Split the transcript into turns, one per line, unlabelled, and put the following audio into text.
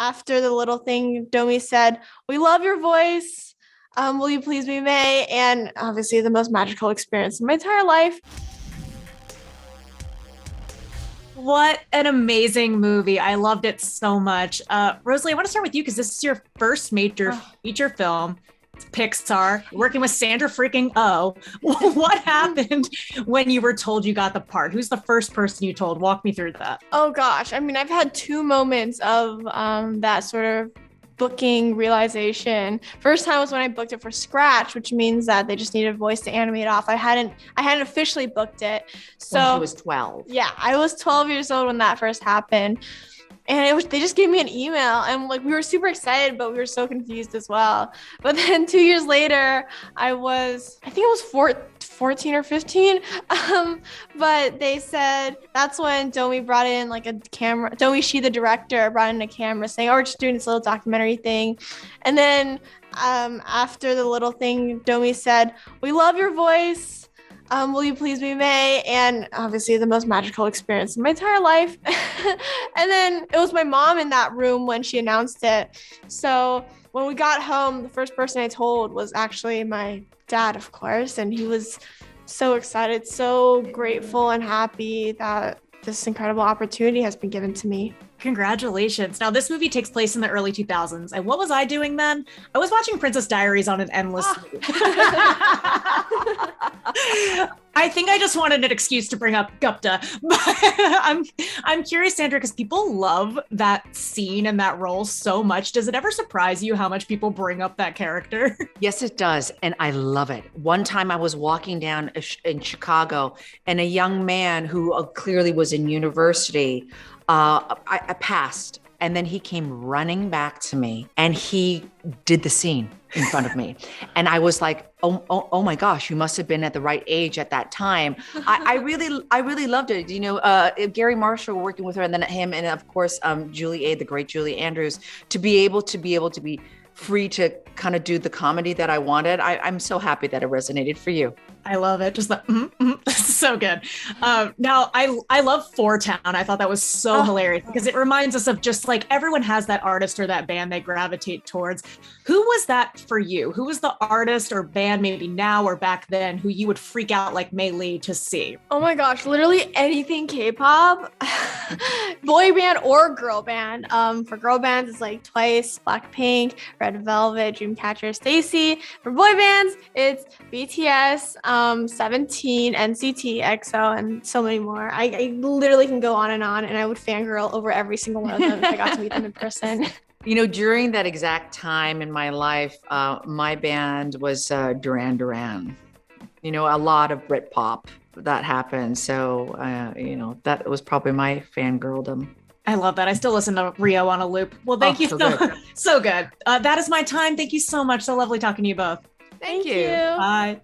After the little thing, Domi said, "We love your voice. Will you please be May?" And obviously the most magical experience in my entire life.
What an amazing movie. I loved it so much. Rosalie, I want to start with you because this is your first major feature film. It's Pixar, working with Sandra freaking Oh. What happened when you were told you got the part? Who's the first person you told? Walk me through that.
Oh gosh, I mean, I've had two moments of that sort of booking realization. First time was when I booked it for scratch, which means that they just needed a voice to animate off. I hadn't officially booked it. So
when she was 12.
Yeah, I was 12 years old when that first happened. And they just gave me an email, and like we were super excited, but we were so confused as well. But then 2 years later, I think it was 14 or 15. But they said that's when Domi brought in like a camera. Domi, she, the director, brought in a camera saying, "Oh, we're just doing this little documentary thing." And then after the little thing, Domi said, "We love your voice. Will you please be May?" And obviously the most magical experience in my entire life. And then it was my mom in that room when she announced it. So when we got home, the first person I told was actually my dad, of course. And he was so excited, so grateful and happy that this incredible opportunity has been given to me.
Congratulations. Now, this movie takes place in the early 2000s. And what was I doing then? I was watching Princess Diaries on an endless loop. I think I just wanted an excuse to bring up Gupta. But I'm curious, Sandra, because people love that scene and that role so much. Does it ever surprise you how much people bring up that character?
Yes, it does. And I love it. One time I was walking down in Chicago, and a young man who clearly was in university, I passed, and then he came running back to me, and he did the scene in front of me. And I was like, oh my gosh, you must have been at the right age at that time. I really loved it. You know, Gary Marshall working with her, and then him, and of course, Julie, the great Julie Andrews, to be able to be free to kind of do the comedy that I wanted. I'm so happy that it resonated for you.
I love it. Just like, so good. Now, I love Four Town. I thought that was so hilarious because it reminds us of just like everyone has that artist or that band they gravitate towards. Who was that for you? Who was the artist or band, maybe now or back then, who you would freak out like Mei Lee to see?
Oh my gosh, literally anything K-pop, boy band or girl band. For girl bands, it's like Twice, Blackpink, Red Velvet, Dreamcatcher, Stacy. For boy bands, it's BTS, 17, NCT, EXO, and so many more. I literally can go on, and I would fangirl over every single one of them if I got to meet them in person.
You know, during that exact time in my life, my band was Duran Duran. You know, a lot of Britpop that happened. So, you know, that was probably my fangirldom.
I love that. I still listen to Rio on a loop. Well, thank you so good. That is my time. Thank you so much. So lovely talking to you both.
Thank you.
Bye.